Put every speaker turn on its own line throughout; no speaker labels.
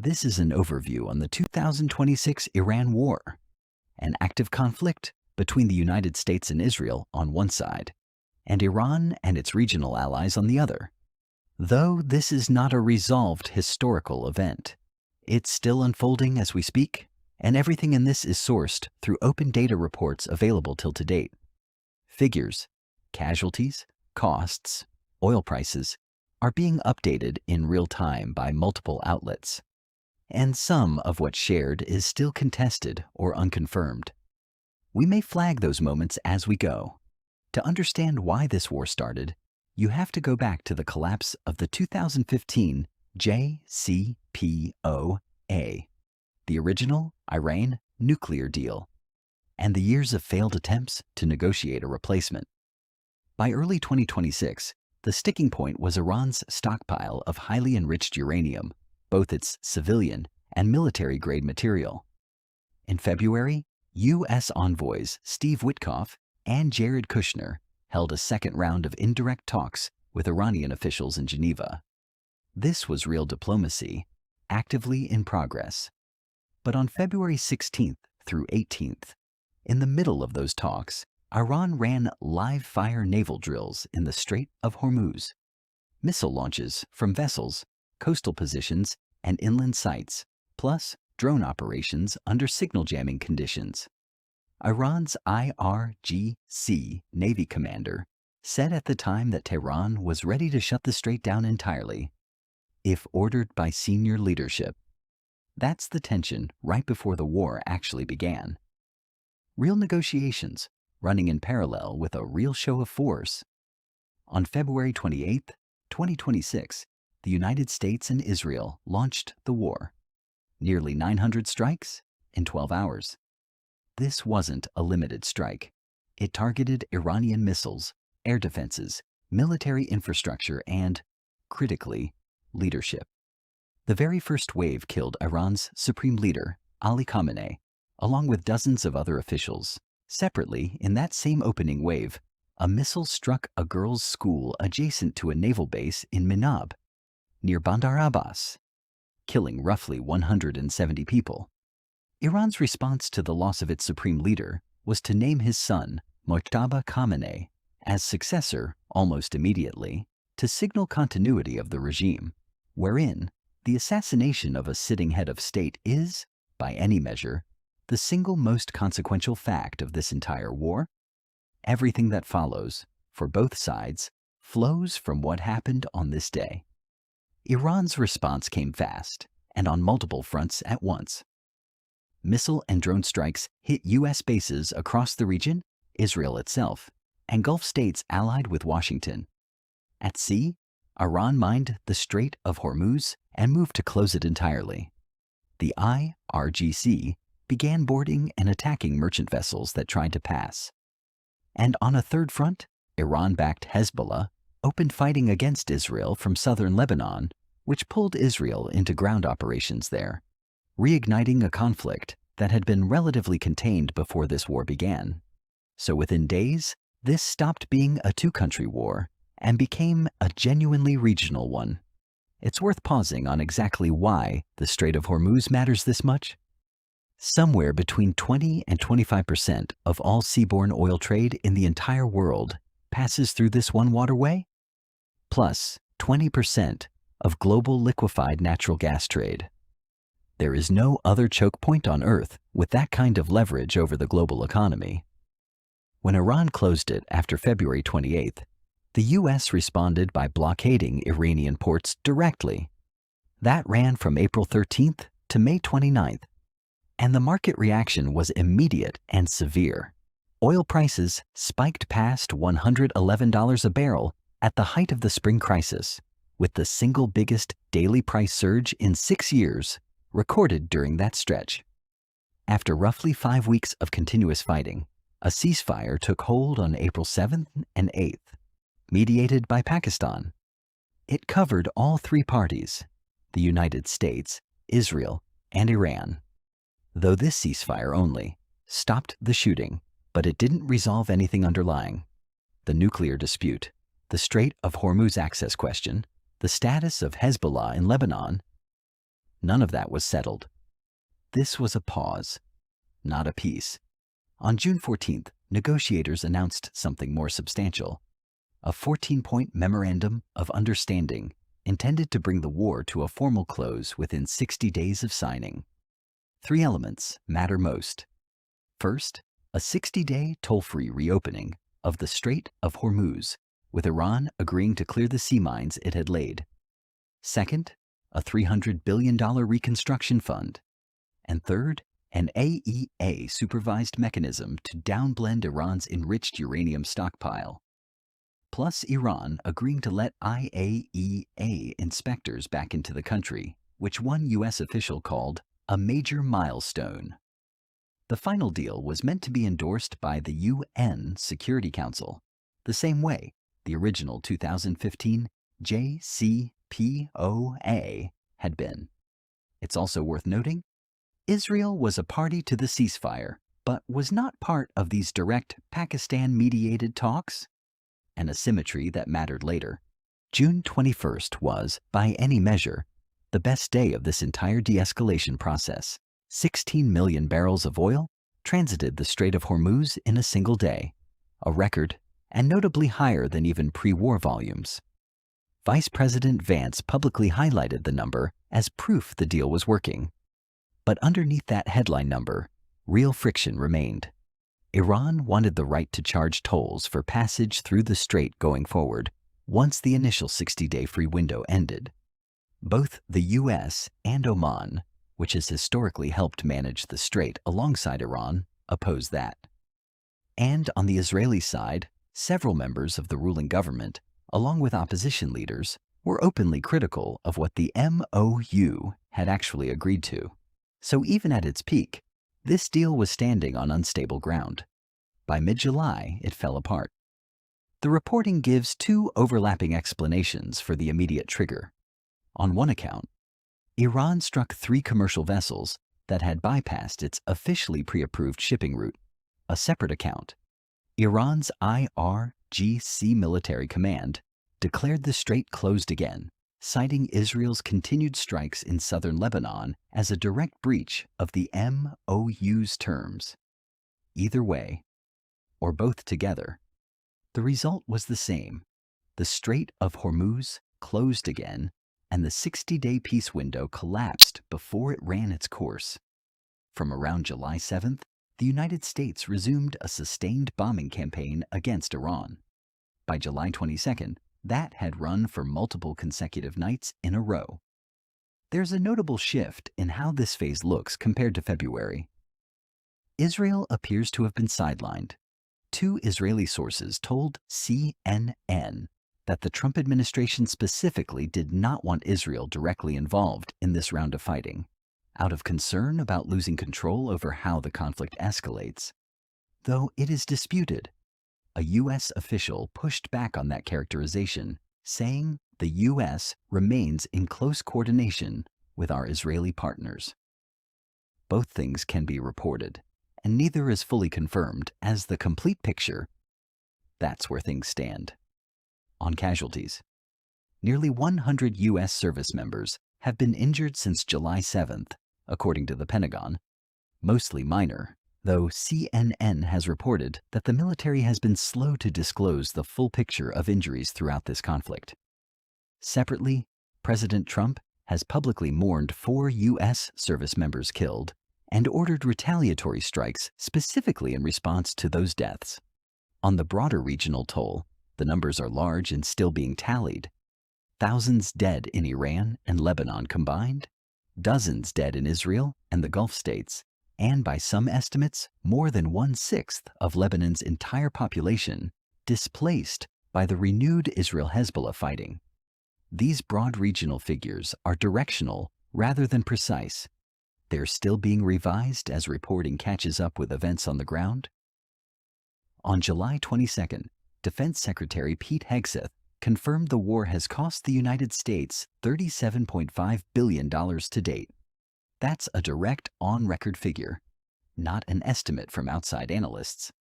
This is an overview on the 2026 Iran war, an active conflict between the United States and Israel on one side, and Iran and its regional allies on the other. Though this is not a resolved historical event, it's still unfolding as we speak, and everything in this is sourced through open data reports available till to date. Figures, casualties, costs, oil prices are being updated in real time by multiple outlets, and some of what's shared is still contested or unconfirmed. We may flag those moments as we go. To understand why this war started, you have to go back to the collapse of the 2015 JCPOA, the original Iran nuclear deal, and the years of failed attempts to negotiate a replacement. By early 2026, the sticking point was Iran's stockpile of highly enriched uranium, both its civilian and military-grade material. In February, U.S. envoys Steve Witkoff and Jared Kushner held a second round of indirect talks with Iranian officials in Geneva. This was real diplomacy, actively in progress. But on February 16th through 18th, in the middle of those talks, Iran ran live-fire naval drills in the Strait of Hormuz, missile launches from vessels, coastal positions, and inland sites, plus drone operations under signal jamming conditions. Iran's IRGC Navy commander said at the time that Tehran was ready to shut the strait down entirely, if ordered by senior leadership. That's the tension right before the war actually began. Real negotiations running in parallel with a real show of force. On February 28, 2026, the United States and Israel launched the war. Nearly 900 strikes in 12 hours. This wasn't a limited strike. It targeted Iranian missiles, air defenses, military infrastructure, and, critically, leadership. The very first wave killed Iran's supreme leader, Ali Khamenei, along with dozens of other officials. Separately, in that same opening wave, a missile struck a girls' school adjacent to a naval base in Manab, near Bandar Abbas, killing roughly 170 people. Iran's response to the loss of its supreme leader was to name his son, Mojtaba Khamenei, as successor almost immediately, to signal continuity of the regime, wherein the assassination of a sitting head of state is, by any measure, the single most consequential fact of this entire war. Everything that follows, for both sides, flows from what happened on this day. Iran's response came fast, and on multiple fronts at once. Missile and drone strikes hit U.S. bases across the region, Israel itself, and Gulf states allied with Washington. At sea, Iran mined the Strait of Hormuz and moved to close it entirely. The IRGC began boarding and attacking merchant vessels that tried to pass. And on a third front, Iran-backed Hezbollah opened fighting against Israel from southern Lebanon, which pulled Israel into ground operations there, reigniting a conflict that had been relatively contained before this war began. So within days, this stopped being a two-country war and became a genuinely regional one. It's worth pausing on exactly why the Strait of Hormuz matters this much. Somewhere between 20 and 25% of all seaborne oil trade in the entire world passes through this one waterway, plus 20% of global liquefied natural gas trade. There is no other choke point on Earth with that kind of leverage over the global economy. When Iran closed it after February 28th, the U.S. responded by blockading Iranian ports directly. That ran from April 13th to May 29th, and the market reaction was immediate and severe. Oil prices spiked past $111 a barrel at the height of the spring crisis, with the single biggest daily price surge in 6 years recorded during that stretch. After roughly 5 weeks of continuous fighting, a ceasefire took hold on April 7th and 8th, mediated by Pakistan. It covered all three parties, the United States, Israel, and Iran. Though this ceasefire only stopped the shooting, but it didn't resolve anything underlying. The nuclear dispute, the Strait of Hormuz access question, the status of Hezbollah in Lebanon. None of that was settled. This was a pause, not a peace. On June 14th, negotiators announced something more substantial, a 14-point memorandum of understanding intended to bring the war to a formal close within 60 days of signing. 3 elements matter most. First, a 60-day toll-free reopening of the Strait of Hormuz, with Iran agreeing to clear the sea mines it had laid. Second, a $300 billion reconstruction fund. And third, an AEA-supervised mechanism to downblend Iran's enriched uranium stockpile. Plus Iran agreeing to let IAEA inspectors back into the country, which one U.S. official called a major milestone. The final deal was meant to be endorsed by the UN Security Council, the same way the original 2015 JCPOA had been. It's also worth noting, Israel was a party to the ceasefire, but was not part of these direct Pakistan-mediated talks, an asymmetry that mattered later. June 21st was, by any measure, the best day of this entire de-escalation process. 16 million barrels of oil transited the Strait of Hormuz in a single day, a record and notably higher than even pre-war volumes. Vice President Vance publicly highlighted the number as proof the deal was working. But underneath that headline number, real friction remained. Iran wanted the right to charge tolls for passage through the strait going forward once the initial 60-day free window ended. Both the U.S. and Oman, which has historically helped manage the strait alongside Iran, opposed that. And on the Israeli side, several members of the ruling government, along with opposition leaders, were openly critical of what the MOU had actually agreed to. So even at its peak, this deal was standing on unstable ground. By mid-July, it fell apart. The reporting gives 2 overlapping explanations for the immediate trigger. On one account, Iran struck 3 commercial vessels that had bypassed its officially pre-approved shipping route. A separate account, Iran's IRGC military command declared the strait closed again, citing Israel's continued strikes in southern Lebanon as a direct breach of the MOU's terms. Either way, or both together, the result was the same. The Strait of Hormuz closed again, and the 60-day peace window collapsed before it ran its course. From around July 7th, the United States resumed a sustained bombing campaign against Iran. By July 22nd, that had run for multiple consecutive nights in a row. There's a notable shift in how this phase looks compared to February. Israel appears to have been sidelined. 2 Israeli sources told CNN that the Trump administration specifically did not want Israel directly involved in this round of fighting, out of concern about losing control over how the conflict escalates. Though it is disputed, a U.S. official pushed back on that characterization, saying the U.S. remains in close coordination with our Israeli partners. Both things can be reported, and neither is fully confirmed as the complete picture. That's where things stand. On casualties, nearly 100 U.S. service members have been injured since July 7th, according to the Pentagon, mostly minor, though CNN has reported that the military has been slow to disclose the full picture of injuries throughout this conflict. Separately, President Trump has publicly mourned 4 U.S. service members killed and ordered retaliatory strikes specifically in response to those deaths. On the broader regional toll, the numbers are large and still being tallied. Thousands dead in Iran and Lebanon combined, dozens dead in Israel and the Gulf states, and by some estimates, more than 1/6 of Lebanon's entire population displaced by the renewed Israel-Hezbollah fighting. These broad regional figures are directional rather than precise. They're still being revised as reporting catches up with events on the ground. On July 22nd, Defense Secretary Pete Hegseth confirmed the war has cost the United States $37.5 billion to date. That's a direct on-record figure, not an estimate from outside analysts.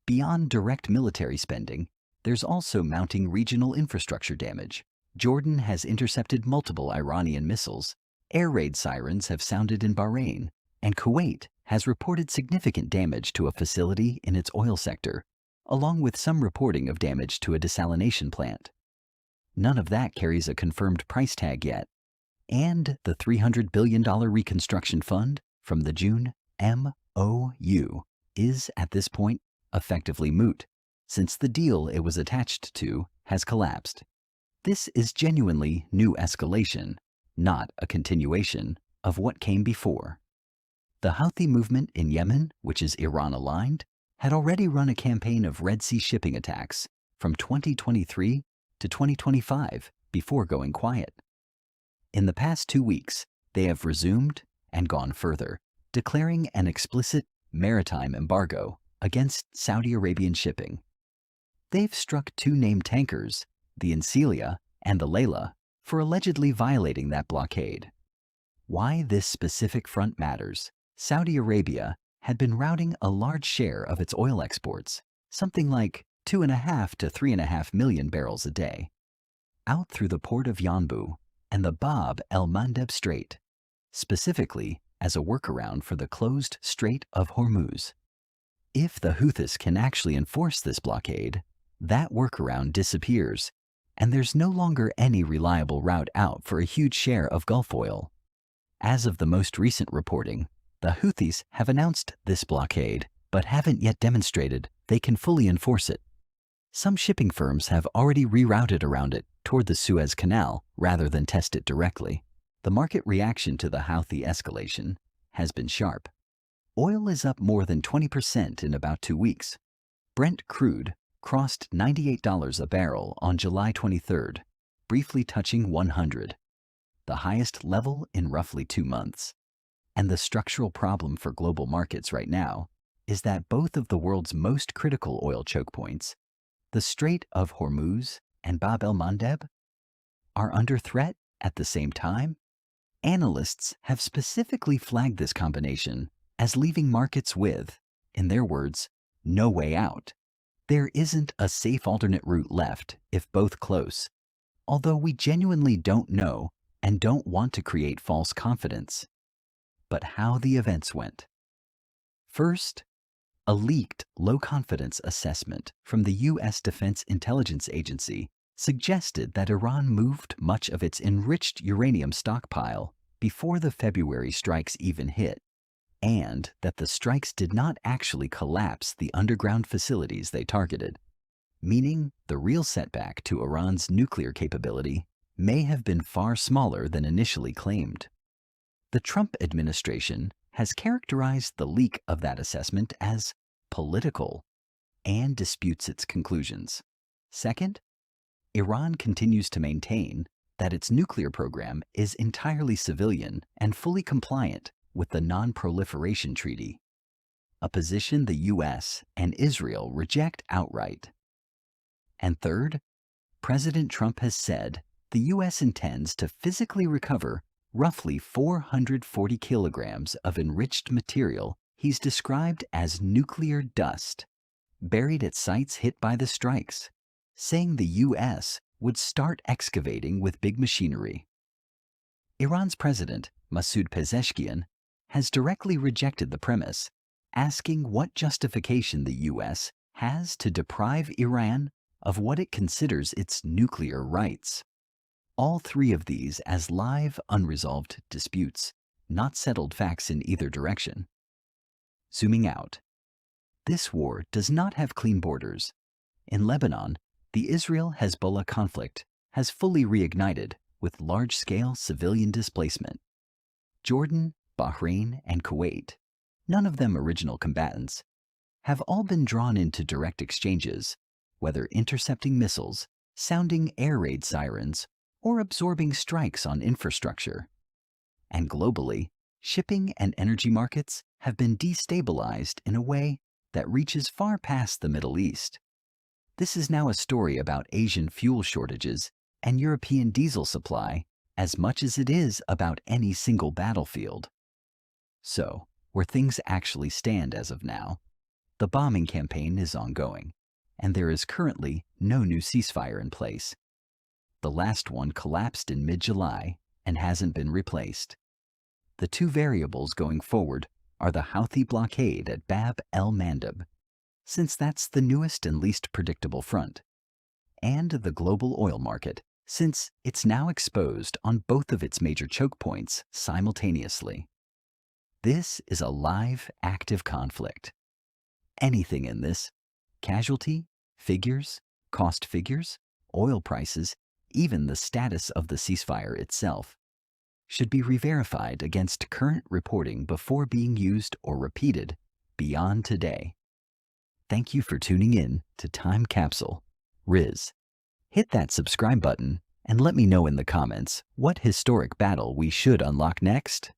Beyond direct military spending, there's also mounting regional infrastructure damage. Jordan has intercepted multiple Iranian missiles, Air raid sirens have sounded in Bahrain, and Kuwait has reported significant damage to a facility in its oil sector, along with some reporting of damage to a desalination plant. None of that carries a confirmed price tag yet, and the $300 billion reconstruction fund from the June MOU is, at this point, effectively moot, since the deal it was attached to has collapsed. This is genuinely new escalation, not a continuation of what came before. The Houthi movement in Yemen, which is Iran-aligned, had already run a campaign of Red Sea shipping attacks from 2023 to 2025 before going quiet. In the past 2 weeks, they have resumed and gone further, declaring an explicit maritime embargo against Saudi Arabian shipping. They've struck 2 named tankers, the Encilia and the Layla, for allegedly violating that blockade. Why this specific front matters: Saudi Arabia had been routing a large share of its oil exports, something like 2.5 to 3.5 million barrels a day, out through the port of Yanbu and the Bab el-Mandeb Strait, specifically as a workaround for the closed Strait of Hormuz. If the Houthis can actually enforce this blockade, that workaround disappears, and there's no longer any reliable route out for a huge share of Gulf oil. As of the most recent reporting, the Houthis have announced this blockade, but haven't yet demonstrated they can fully enforce it. Some shipping firms have already rerouted around it toward the Suez Canal rather than test it directly. The market reaction to the Houthi escalation has been sharp. Oil is up more than 20% in about 2 weeks. Brent crude crossed $98 a barrel on July 23rd, briefly touching 100, the highest level in roughly 2 months. And the structural problem for global markets right now is that both of the world's most critical oil choke points, the Strait of Hormuz and Bab el-Mandeb, are under threat at the same time. Analysts have specifically flagged this combination as leaving markets with, in their words, no way out. There isn't a safe alternate route left if both close, although we genuinely don't know and don't want to create false confidence. But how the events went. First, a leaked low-confidence assessment from the U.S. Defense Intelligence Agency suggested that Iran moved much of its enriched uranium stockpile before the February strikes even hit, and that the strikes did not actually collapse the underground facilities they targeted, meaning the real setback to Iran's nuclear capability may have been far smaller than initially claimed. The Trump administration has characterized the leak of that assessment as political and disputes its conclusions. Second, Iran continues to maintain that its nuclear program is entirely civilian and fully compliant with the Non-Proliferation Treaty, a position the U.S. and Israel reject outright. And third, President Trump has said the U.S. intends to physically recover roughly 440 kilograms of enriched material he's described as nuclear dust, buried at sites hit by the strikes, saying the U.S. would start excavating with big machinery. Iran's president, Masoud Pezeshkian, has directly rejected the premise, asking what justification the U.S. has to deprive Iran of what it considers its nuclear rights. All 3 of these as live, unresolved disputes, not settled facts in either direction. Zooming out, this war does not have clean borders. In Lebanon, the Israel-Hezbollah conflict has fully reignited with large-scale civilian displacement. Jordan, Bahrain, and Kuwait, none of them original combatants, have all been drawn into direct exchanges, whether intercepting missiles, sounding air raid sirens, or absorbing strikes on infrastructure. And globally, shipping and energy markets have been destabilized in a way that reaches far past the Middle East. This is now a story about Asian fuel shortages and European diesel supply as much as it is about any single battlefield. So, where things actually stand as of now, the bombing campaign is ongoing, and there is currently no new ceasefire in place. The last one collapsed in mid-July and hasn't been replaced. The two variables going forward are the Houthi blockade at Bab el-Mandeb, since that's the newest and least predictable front, and the global oil market, since it's now exposed on both of its major choke points simultaneously. This is a live, active conflict. Anything in this, casualty, figures, cost figures, oil prices, even the status of the ceasefire itself, should be re-verified against current reporting before being used or repeated beyond today. Thank you for tuning in to Time Capsule, Riz. Hit that subscribe button and let me know in the comments what historic battle we should unlock next.